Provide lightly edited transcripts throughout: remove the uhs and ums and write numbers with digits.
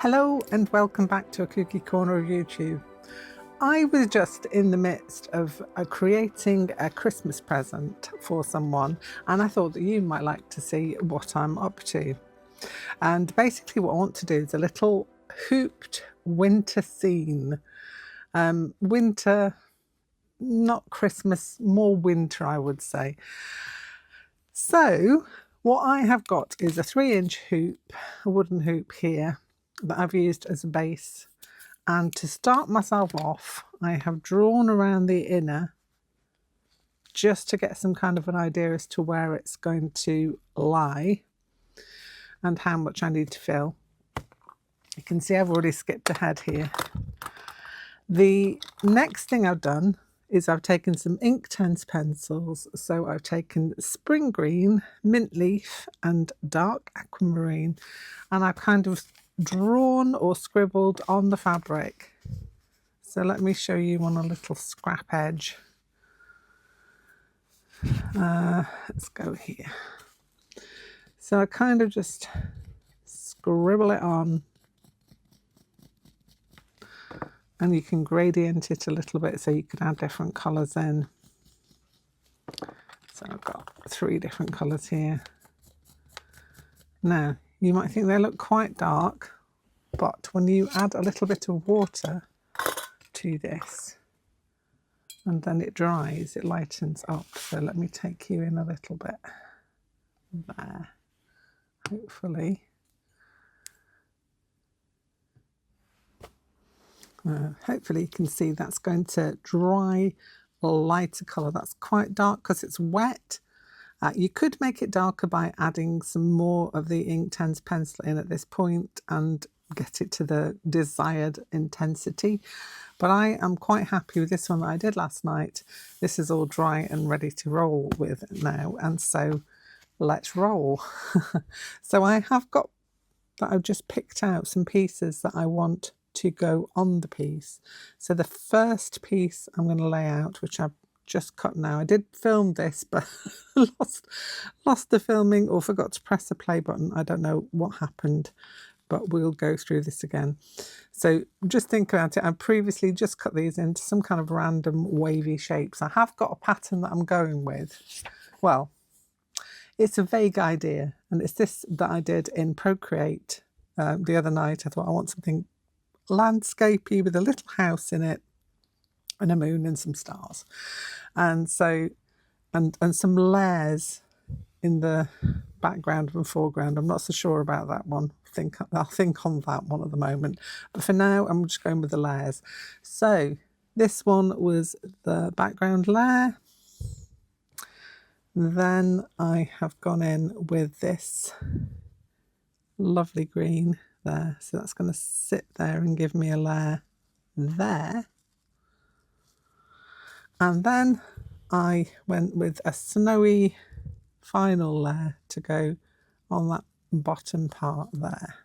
Hello and welcome back to a kooky corner of YouTube. I was just in the midst of creating a Christmas present for someone, and I thought that you might like to see what I'm up to. And basically what I want to do is a little hooped winter scene. Winter, not Christmas, more winter I would say. So what I have got is a 3-inch hoop, a wooden hoop here, that I've used as a base, and to start myself off I have drawn around the inner just to get some kind of an idea as to where it's going to lie and how much I need to fill. You can see I've already skipped ahead here. The next thing I've done is I've taken some Inktense pencils. So I've taken spring green, mint leaf and dark aquamarine, and I've kind of drawn or scribbled on the fabric. So let me show you on a little scrap edge. Let's go here. So I kind of just scribble it on, and you can gradient it a little bit so you can add different colours in. So I've got 3 different colours here. Now you might think they look quite dark, but when you add a little bit of water to this and then it dries, it lightens up. So let me take you in a little bit there, hopefully. Hopefully you can see that's going to dry a lighter colour. That's quite dark because it's wet. You could make it darker by adding some more of the Inktense pencil in at this point and get it to the desired intensity. But I am quite happy with this one that I did last night. This is all dry and ready to roll with now, and so let's roll. So I have got that, I've just picked out some pieces that I want to go on the piece. So the first piece I'm going to lay out, which I've just cut now. I did film this but lost the filming or forgot to press the play button. I don't know what happened, but we'll go through this again. So just think about it. I've previously just cut these into some kind of random wavy shapes. I have got a pattern that I'm going with. Well, it's a vague idea, and it's this that I did in Procreate the other night. I thought I want something landscapey with a little house in it and a moon and some stars, and so and some layers in the background and foreground. I'm not so sure about that one. I'll think on that one at the moment, but for now I'm just going with the layers. So this one was the background layer. Then I have gone in with this lovely green there, so that's going to sit there and give me a layer there. And then I went with a snowy final layer to go on that bottom part there.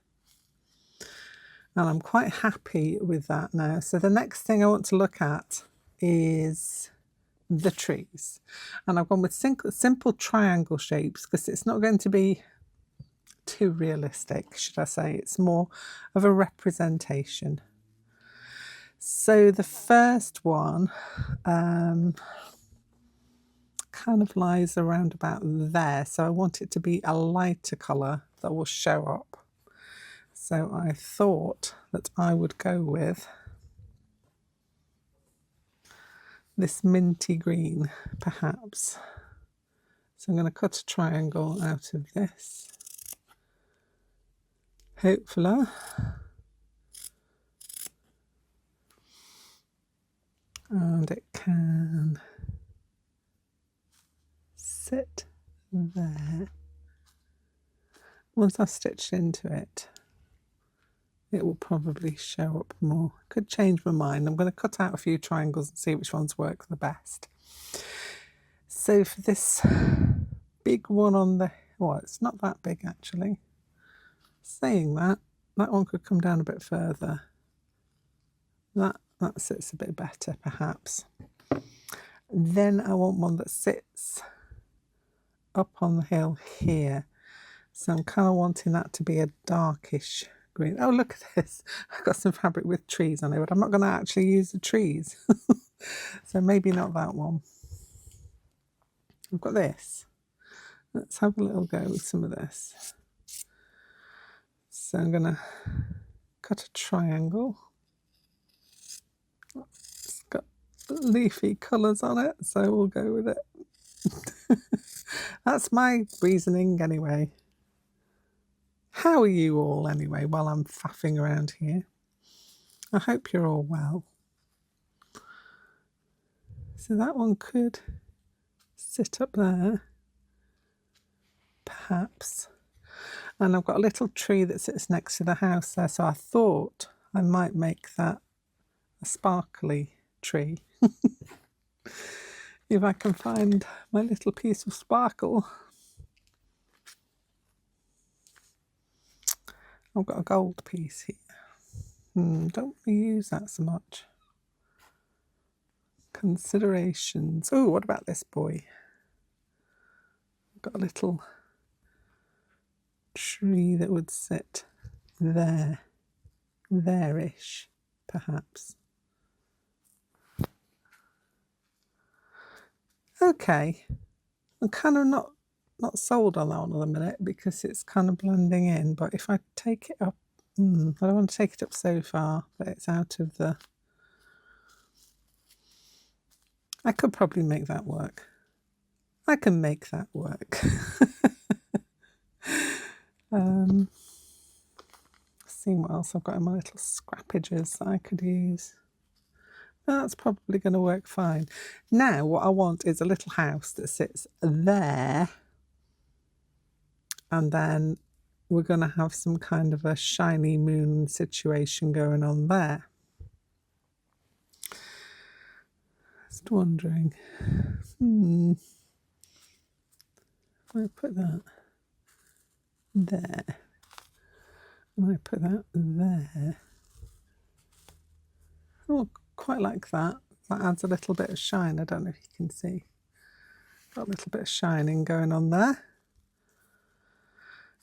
And I'm quite happy with that now. So the next thing I want to look at is the trees. And I've gone with simple triangle shapes because it's not going to be too realistic, should I say. It's more of a representation. So the first one kind of lies around about there. So I want it to be a lighter colour that will show up. So I thought that I would go with this minty green, perhaps. So I'm going to cut a triangle out of this. Hopefully. And it can sit there. Once I've stitched into it, it will probably show up more. Could change my mind. I'm going to cut out a few triangles and see which ones work the best. So for this big one on the, well, it's not that big actually. Saying that, that one could come down a bit further. That sits a bit better perhaps. Then I want one that sits up on the hill here. So I'm kind of wanting that to be a darkish green. Oh, look at this. I've got some fabric with trees on it, but I'm not going to actually use the trees. So maybe not that one. I've got this. Let's have a little go with some of this. So I'm going to cut a triangle. It's got leafy colours on it, so we'll go with it. That's my reasoning anyway. How are you all anyway while I'm faffing around here? I hope you're all well. So that one could sit up there, perhaps. And I've got a little tree that sits next to the house there, so I thought I might make that a sparkly tree. If I can find my little piece of sparkle. I've got a gold piece here. Don't we use that so much? Considerations. Oh, what about this boy? I've got a little tree that would sit there. There-ish, perhaps. Okay. I'm kind of not sold on that one at the minute because it's kind of blending in, but if I take it up, I don't want to take it up so far that it's out of the... I could probably make that work. I can make that work. See what else I've got in my little scrappages that I could use. That's probably going to work fine. Now what I want is a little house that sits there, and then we're going to have some kind of a shiny moon situation going on there. Just wondering, I put that there, and I put that there. Oh, quite like that. That adds a little bit of shine. I don't know if you can see. Got a little bit of shining going on there.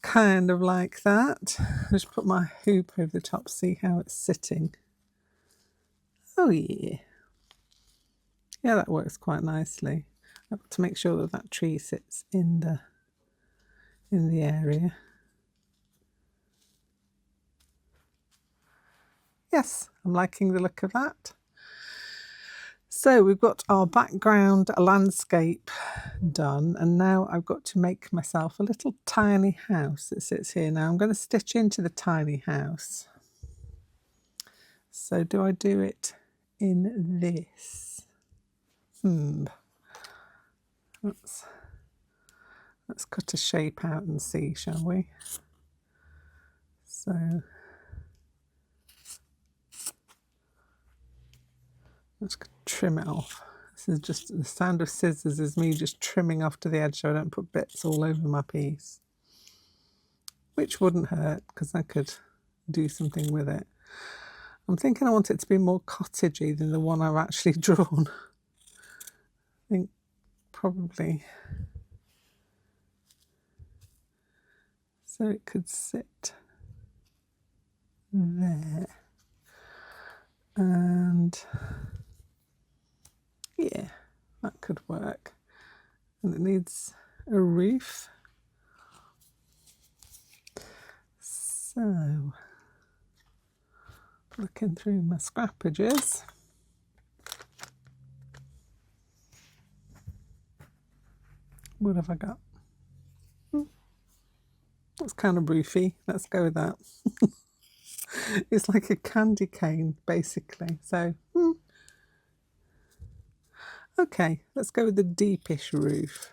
Kind of like that. Just put my hoop over the top, see how it's sitting. Oh yeah. Yeah, that works quite nicely. I've got to make sure that that tree sits in the area. Yes, I'm liking the look of that. So we've got our background landscape done, and now I've got to make myself a little tiny house that sits here. Now I'm going to stitch into the tiny house. So do I do it in this? Let's cut a shape out and see, shall we? So let's trim it off. This is just the sound of scissors is me just trimming off to the edge so I don't put bits all over my piece, which wouldn't hurt because I could do something with it. I'm thinking I want it to be more cottagey than the one I've actually drawn. I think probably so it could sit there, and yeah, that could work. And it needs a roof. So looking through my scrappages, what have I got? That's kind of roofy. Let's go with that. It's like a candy cane, basically. So, okay, let's go with the deepish roof.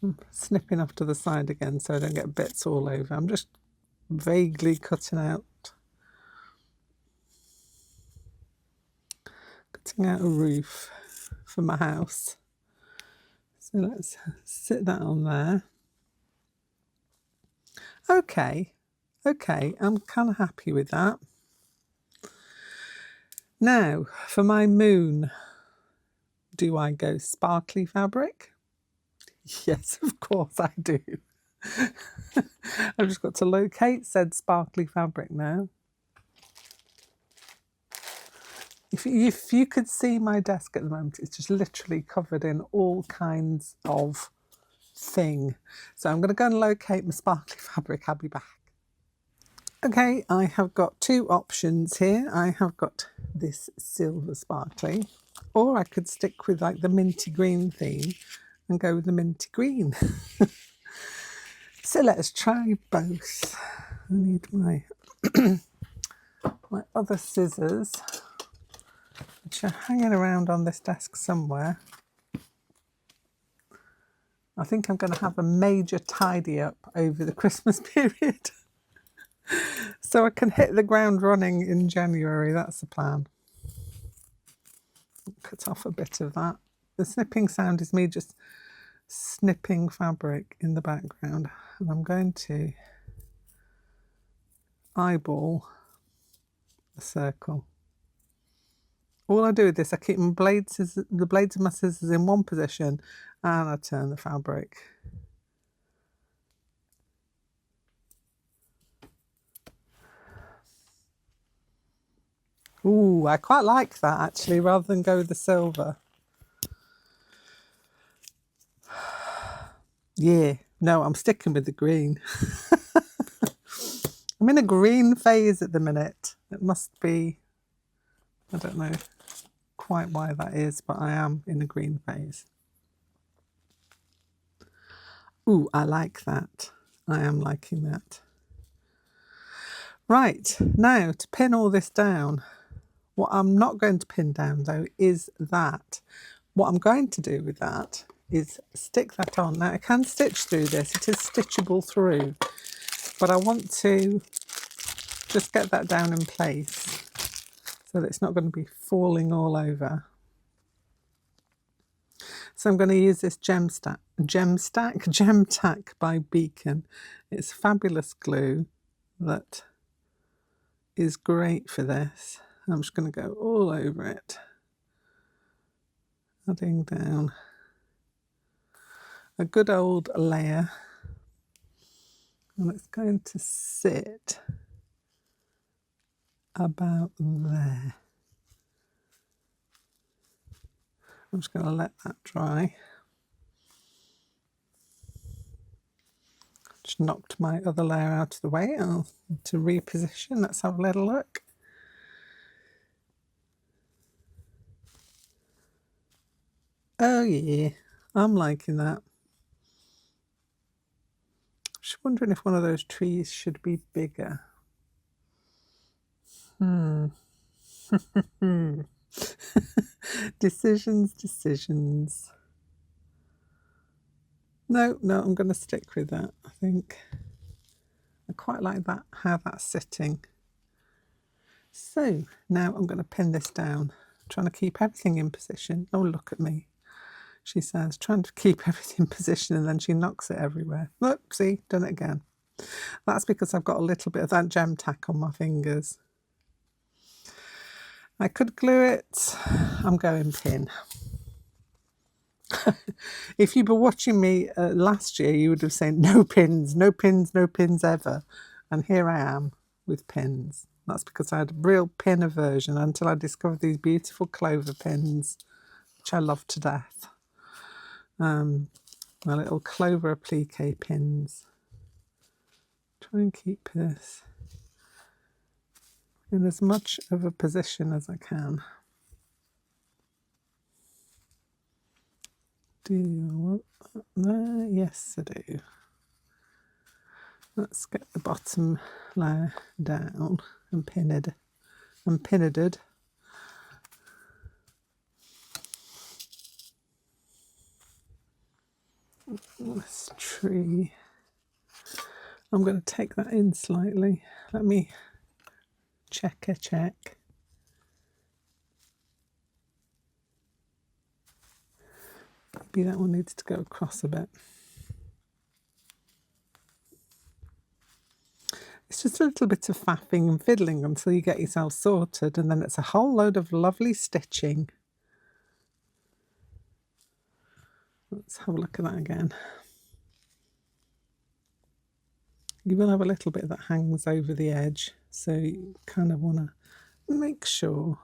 I'm snipping off to the side again so I don't get bits all over. I'm just vaguely cutting out a roof for my house. So let's sit that on there. Okay, I'm kind of happy with that. Now, for my moon, do I go sparkly fabric? Yes, of course I do. I've just got to locate said sparkly fabric now. If you could see my desk at the moment, it's just literally covered in all kinds of thing. So I'm going to go and locate my sparkly fabric. I'll be back. Okay, I have got two options here. I have got this silver sparkly, or I could stick with like the minty green theme and go with the minty green. So let's try both. I need my my other scissors, which are hanging around on this desk somewhere. I think I'm going to have a major tidy up over the Christmas period. So I can hit the ground running in January. That's the plan. Cut off a bit of that. The snipping sound is me just snipping fabric in the background. And I'm going to eyeball a circle. All I do with this, I keep my the blades of my scissors in one position and I turn the fabric. Ooh, I quite like that actually, rather than go with the silver. Yeah, no, I'm sticking with the green. I'm in a green phase at the minute. It must be, I don't know quite why that is, but I am in a green phase. Ooh, I like that. I am liking that. Right, now to pin all this down, what I'm not going to pin down though is that. What I'm going to do with that is stick that on. Now I can stitch through this, it is stitchable through, but I want to just get that down in place so that it's not going to be falling all over. So I'm going to use this Gem Tack by Beacon. It's fabulous glue that is great for this. I'm just going to go all over it, adding down a good old layer, and it's going to sit about there. I'm just going to let that dry. Just knocked my other layer out of the way. To reposition, let's have a little look. Oh yeah, I'm liking that. Just wondering if one of those trees should be bigger. Decisions. No, I'm going to stick with that. I think I quite like that, how that's sitting. So now I'm going to pin this down, trying to keep everything in position. Oh, look at me, she says, trying to keep everything in position, and then she knocks it everywhere. Look, see, done it again. That's because I've got a little bit of that gem tack on my fingers. I could glue it. I'm going pin. If you were watching me last year, you would have said no pins ever. And here I am with pins. That's because I had a real pin aversion until I discovered these beautiful clover pins, which I love to death. My little clover applique pins. Try and keep this in as much of a position as I can. Do you want that there? Yes, I do. Let's get the bottom layer down and pin it. This tree, I'm going to take that in slightly. Let me check. Maybe that one needs to go across a bit. It's just a little bit of faffing and fiddling until you get yourself sorted, and then it's a whole load of lovely stitching. Let's have a look at that again. you will have a little bit that hangs over the edge, so you kind of want to make sure.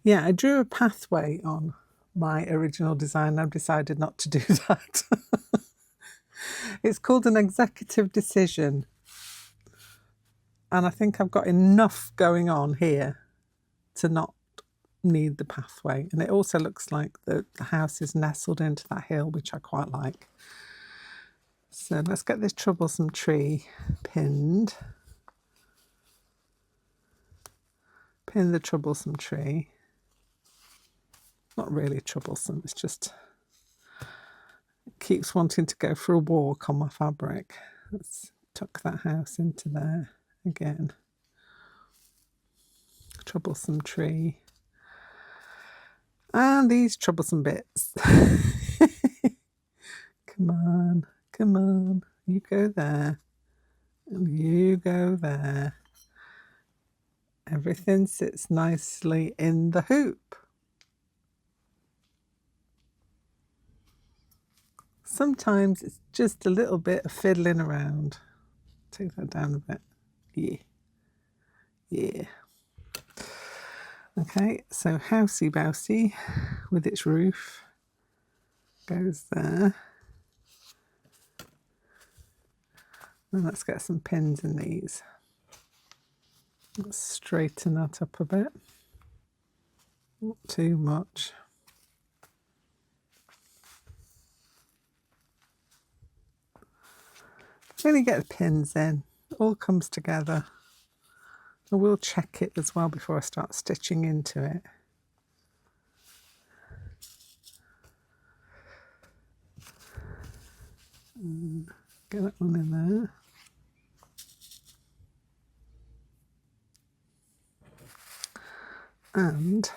Yeah, I drew a pathway on my original design. I've decided not to do that. It's called an executive decision. And I think I've got enough going on here to not need the pathway. And it also looks like the house is nestled into that hill, which I quite like. So let's get this troublesome tree pinned. Pin the troublesome tree. Not really troublesome, it's just it keeps wanting to go for a walk on my fabric. Let's tuck that house into there again. Troublesome tree. And these troublesome bits. Come on, come on. You go there. And you go there. Everything sits nicely in the hoop. Sometimes it's just a little bit of fiddling around. Take that down a bit. Yeah. Yeah. Okay, so housey bousey with its roof goes there. And let's get some pins in these. Let's straighten that up a bit. Not too much. Really get the pins in. It all comes together. I will check it as well before I start stitching into it. Get that one in there. And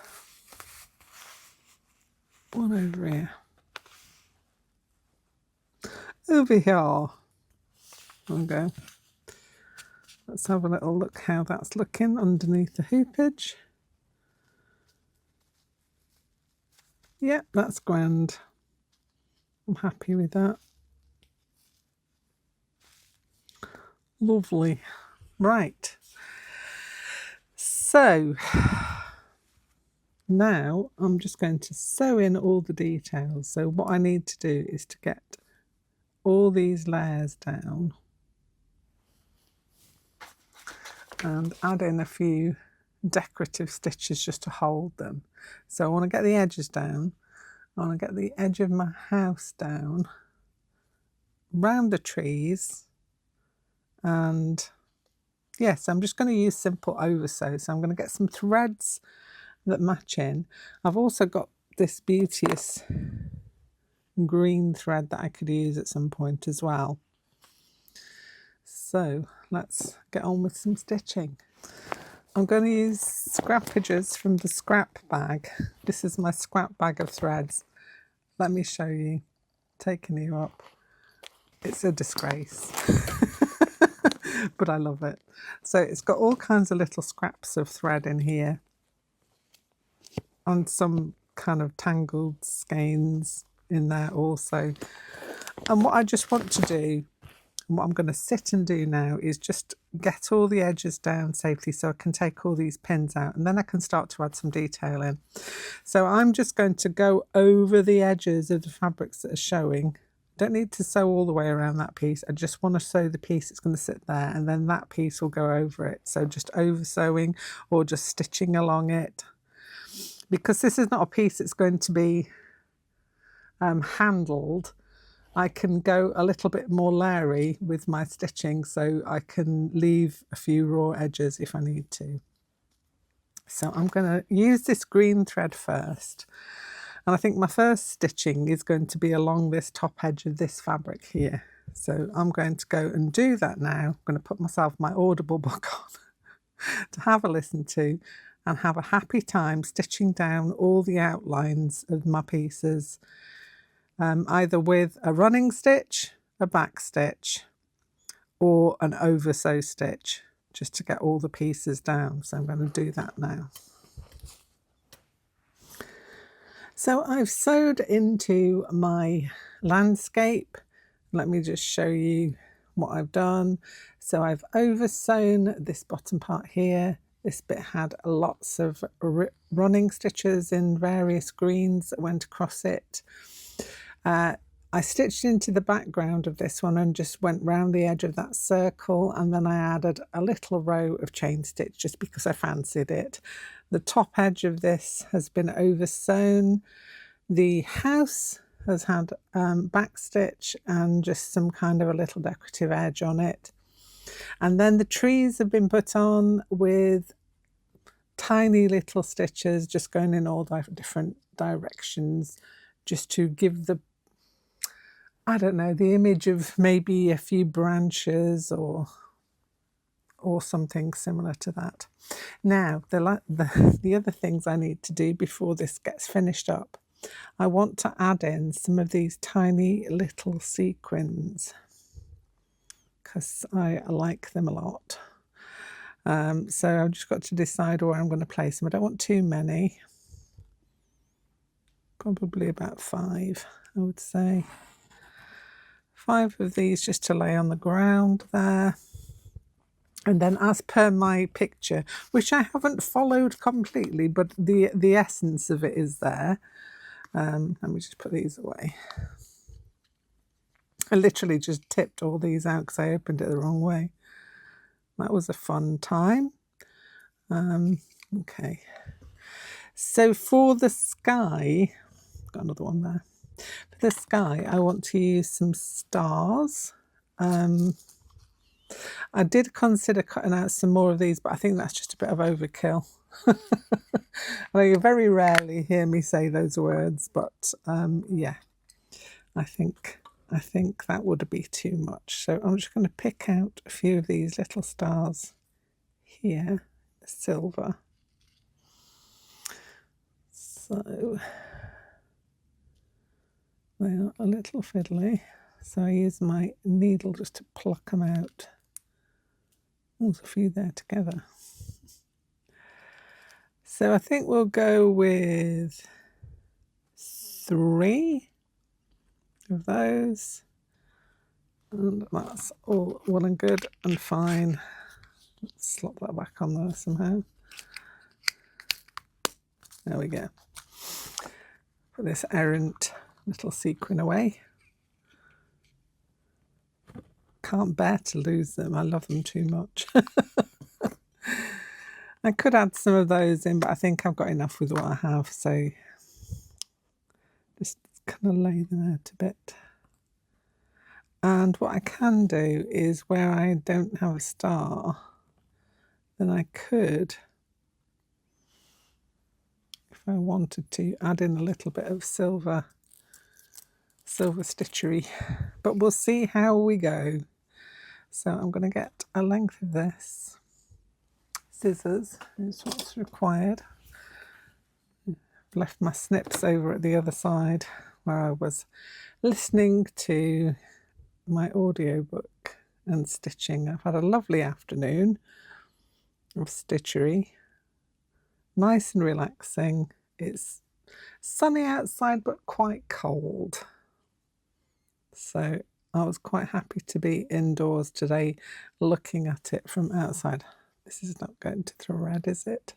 one over here. Over here. Okay. Let's have a little look how that's looking underneath the hoopage. Yep, that's grand. I'm happy with that. Lovely. Right. So now I'm just going to sew in all the details. So what I need to do is to get all these layers down and add in a few decorative stitches just to hold them. So I want to get the edges down. I want to get the edge of my house down, round the trees, and yes, I'm just going to use simple oversew. So I'm going to get some threads that match in. I've also got this beauteous green thread that I could use at some point as well. So let's get on with some stitching. I'm going to use scrappages from the scrap bag. This is my scrap bag of threads. Let me show you. Taking you up. It's a disgrace. But I love it. So it's got all kinds of little scraps of thread in here. And some kind of tangled skeins in there also. And what I just want to do, and what I'm going to sit and do now, is just get all the edges down safely so I can take all these pins out, and then I can start to add some detail in. So I'm just going to go over the edges of the fabrics that are showing. Don't need to sew all the way around that piece. I just want to sew the piece that's going to sit there, and then that piece will go over it. So just over sewing or just stitching along it. Because this is not a piece that's going to be handled, I can go a little bit more layering with my stitching, so I can leave a few raw edges if I need to. So I'm going to use this green thread first, and I think my first stitching is going to be along this top edge of this fabric here. So I'm going to go and do that now. I'm going to put myself my Audible book on to have a listen to and have a happy time stitching down all the outlines of my pieces. Either with a running stitch, a back stitch, or an oversew stitch, just to get all the pieces down. So I'm going to do that now. So I've sewed into my landscape. Let me just show you what I've done. So I've over sewn this bottom part here. This bit had lots of running stitches in various greens that went across it. I stitched into the background of this one and just went round the edge of that circle, and then I added a little row of chain stitch just because I fancied it. The top edge of this has been over sewn. The house has had back stitch and just some kind of a little decorative edge on it. And then the trees have been put on with tiny little stitches just going in all different directions, just to give the, I don't know, the image of maybe a few branches or something similar to that. Now, the other things I need to do before this gets finished up, I want to add in some of these tiny little sequins because I like them a lot. So I've just got to decide where I'm going to place them. I don't want too many. Probably about 5, I would say. 5 of these just to lay on the ground there. And then as per my picture, which I haven't followed completely, but the essence of it is there. Let me just put these away. I literally just tipped all these out because I opened it the wrong way. That was a fun time. Okay. So for the sky, got another one there. For the sky, I want to use some stars. I did consider cutting out some more of these, but I think that's just a bit of overkill. I know you very rarely hear me say those words, but yeah, I think that would be too much. So I'm just going to pick out a few of these little stars here, the silver. So they are a little fiddly. So I use my needle just to pluck them out. There's a few there together. So I think we'll go with 3 of those. And that's all well and good and fine. Let's slot that back on there somehow. There we go. Put this errant little sequin away. Can't bear to lose them. I love them too much. I could add some of those in, but I think I've got enough with what I have, so just kind of lay them out a bit. And what I can do is, where I don't have a star, then I could, if I wanted to, add in a little bit of silver stitchery, but we'll see how we go. So I'm going to get a length of this. Scissors is what's required. I've left my snips over at the other side where I was listening to my audiobook and stitching. I've had a lovely afternoon of stitchery. Nice and relaxing. It's sunny outside but quite cold. So I was quite happy to be indoors today looking at it from outside. This is not going to thread, is it?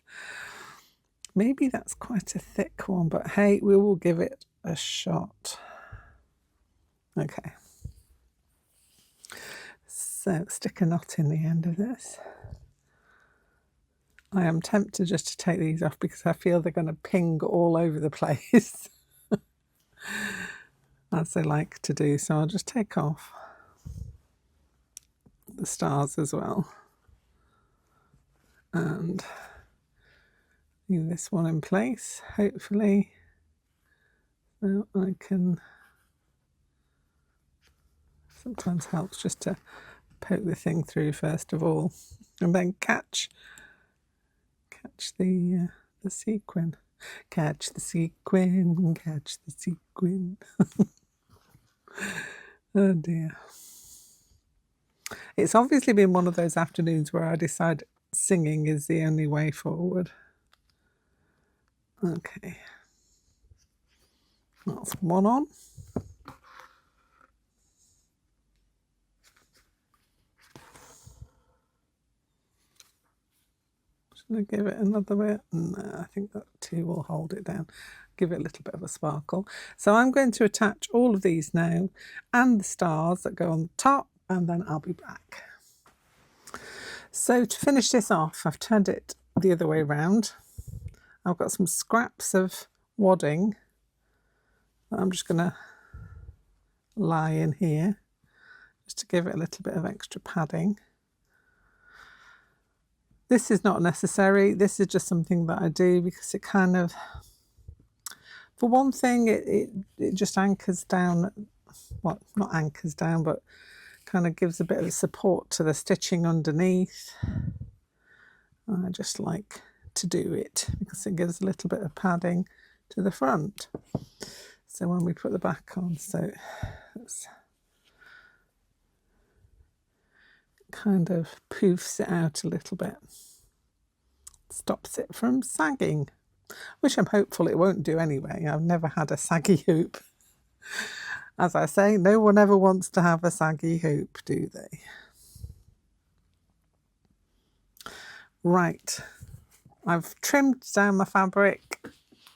Maybe that's quite a thick one, but hey, we will give it a shot. Okay. So stick a knot in the end of this. I am tempted just to take these off because I feel they're going to ping all over the place. As they like to do, so I'll just take off the stars as well and leave this one in place, hopefully, so I can, sometimes helps just to poke the thing through first of all and then catch the sequin. Catch the sequin, catch the sequin. Oh dear. It's obviously been one of those afternoons where I decide singing is the only way forward. Okay. That's one on. Should I give it another bit? No, I think that 2 will hold it down. Give it a little bit of a sparkle. So I'm going to attach all of these now and the stars that go on the top, and then I'll be back. So to finish this off, I've turned it the other way around. I've got some scraps of wadding that I'm just going to lie in here just to give it a little bit of extra padding. This is not necessary. This is just something that I do because it kind of, for one thing, it just anchors down, well, not anchors down, but kind of gives a bit of support to the stitching underneath. I just like to do it because it gives a little bit of padding to the front. So when we put the back on, so it's kind of poofs it out a little bit, stops it from sagging, which I'm hopeful it won't do anyway. I've never had a saggy hoop. As I say, no one ever wants to have a saggy hoop, do they? Right, I've trimmed down my fabric.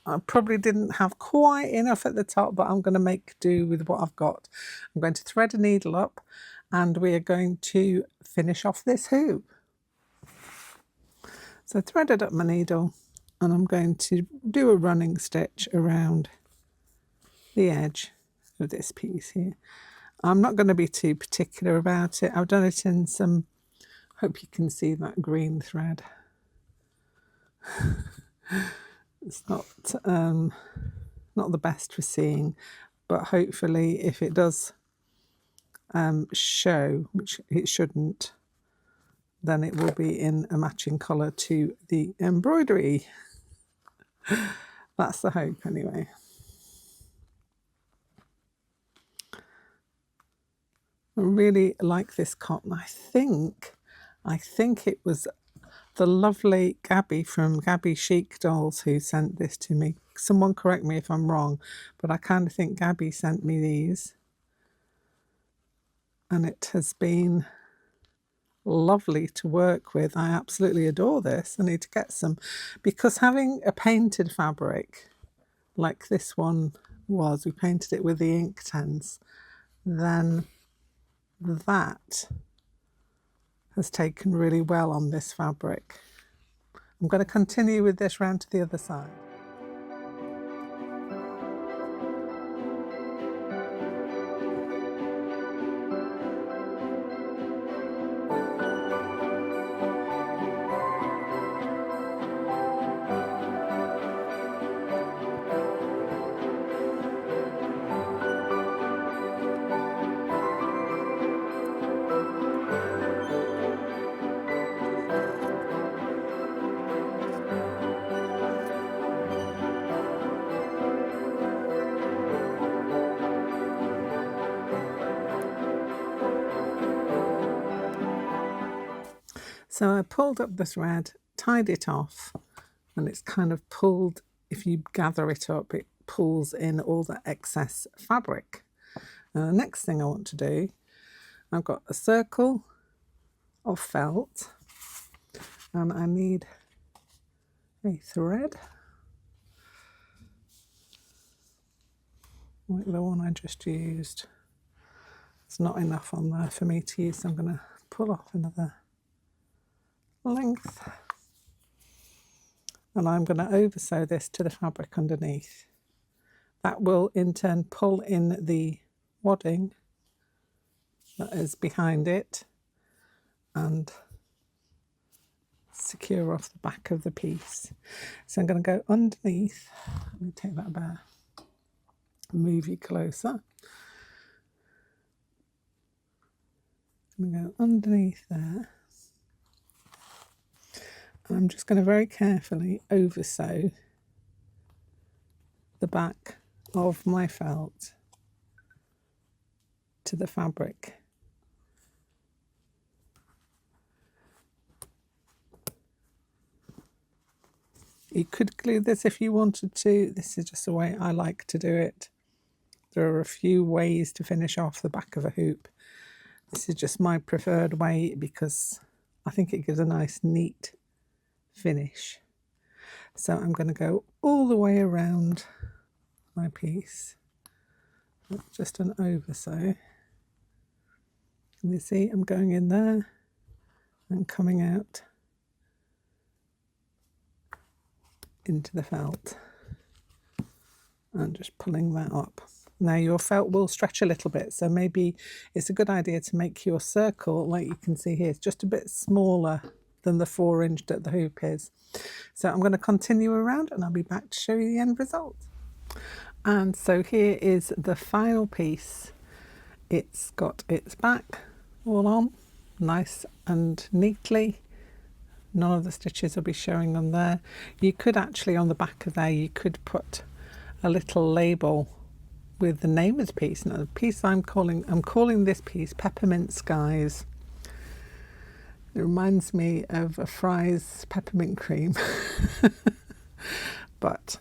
I probably didn't have quite enough at the top, but I'm going to make do with what I've got. I'm going to thread a needle up and we are going to finish off this hoop. So I threaded up my needle and I'm going to do a running stitch around the edge of this piece here. I'm not going to be too particular about it. I've done it in some, hope you can see that green thread. It's not the best for seeing, but hopefully if it does show, which it shouldn't, then it will be in a matching colour to the embroidery. That's the hope anyway. I really like this cotton. I think it was the lovely Gabby from Gabby Chic Dolls who sent this to me. Someone correct me if I'm wrong, but I kind of think Gabby sent me these. And it has been lovely to work with. I absolutely adore this. I need to get some, because having a painted fabric like this one was, we painted it with the Inktense, then that has taken really well on this fabric. I'm going to continue with this round to the other side. So I pulled up the thread, tied it off, and it's kind of pulled, if you gather it up, it pulls in all the excess fabric. And the next thing I want to do, I've got a circle of felt, and I need a thread, like the one I just used. It's not enough on there for me to use, so I'm going to pull off another length, and I'm going to oversew this to the fabric underneath. That will in turn pull in the wadding that is behind it and secure off the back of the piece. So I'm going to go underneath. Let me take that back, move you closer. I'm going to go underneath there. I'm just going to very carefully oversew the back of my felt to the fabric. You could glue this if you wanted to. This is just the way I like to do it. There are a few ways to finish off the back of a hoop. This is just my preferred way because I think it gives a nice neat finish. So I'm going to go all the way around my piece. That's just an over sew. And you see I'm going in there and coming out into the felt and just pulling that up. Now your felt will stretch a little bit, so maybe it's a good idea to make your circle, like you can see here, it's just a bit smaller than the 4-inch that the hoop is. So I'm going to continue around and I'll be back to show you the end result. And so here is the final piece. It's got its back all on, nice and neatly. None of the stitches will be showing on there. You could actually, on the back of there, you could put a little label with the name of the piece. Now the piece I'm calling this piece Peppermint Skies. It reminds me of a Fry's peppermint cream. But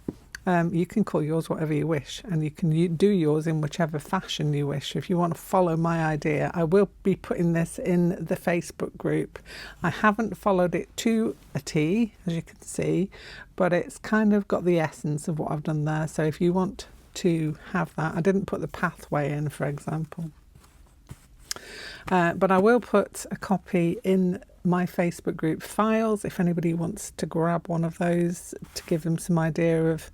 you can call yours whatever you wish, and you can do yours in whichever fashion you wish. If you want to follow my idea, I will be putting this in the Facebook group. I haven't followed it to a T, as you can see, but it's kind of got the essence of what I've done there. So if you want to have that, I didn't put the pathway in, for example. But I will put a copy in my Facebook group files if anybody wants to grab one of those to give them some idea of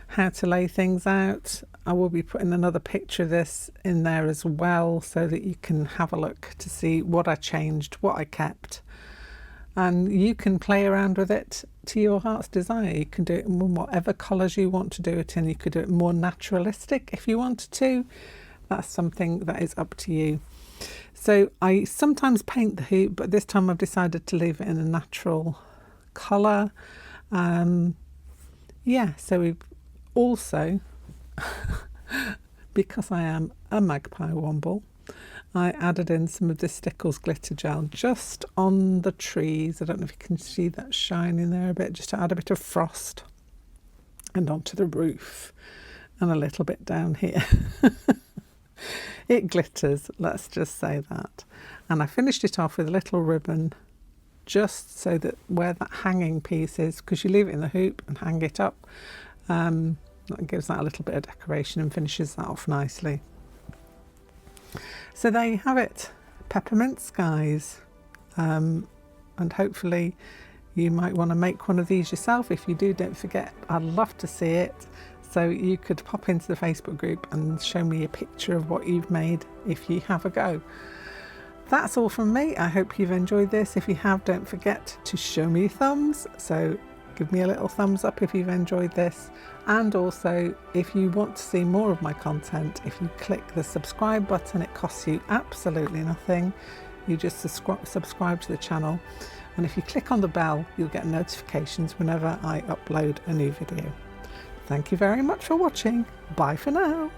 how to lay things out. I will be putting another picture of this in there as well so that you can have a look to see what I changed, what I kept. And you can play around with it to your heart's desire. You can do it in whatever colours you want to do it in. You could do it more naturalistic if you wanted to. That's something that is up to you. So I sometimes paint the hoop, but this time I've decided to leave it in a natural colour. Yeah, so we've also, because I am a magpie womble, I added in some of this Stickles glitter gel just on the trees. I don't know if you can see that shining there a bit, just to add a bit of frost, and onto the roof and a little bit down here. It glitters, let's just say that. And I finished it off with a little ribbon just so that where that hanging piece is, because you leave it in the hoop and hang it up, that gives that a little bit of decoration and finishes that off nicely. So there you have it, Peppermint Skies. And hopefully you might want to make one of these yourself. If you do, don't forget, I'd love to see it. So you could pop into the Facebook group and show me a picture of what you've made if you have a go. That's all from me. I hope you've enjoyed this. If you have, don't forget to show me your thumbs. So give me a little thumbs up if you've enjoyed this. And also, if you want to see more of my content, if you click the subscribe button, it costs you absolutely nothing. You just subscribe to the channel. And if you click on the bell, you'll get notifications whenever I upload a new video. Thank you very much for watching. Bye for now.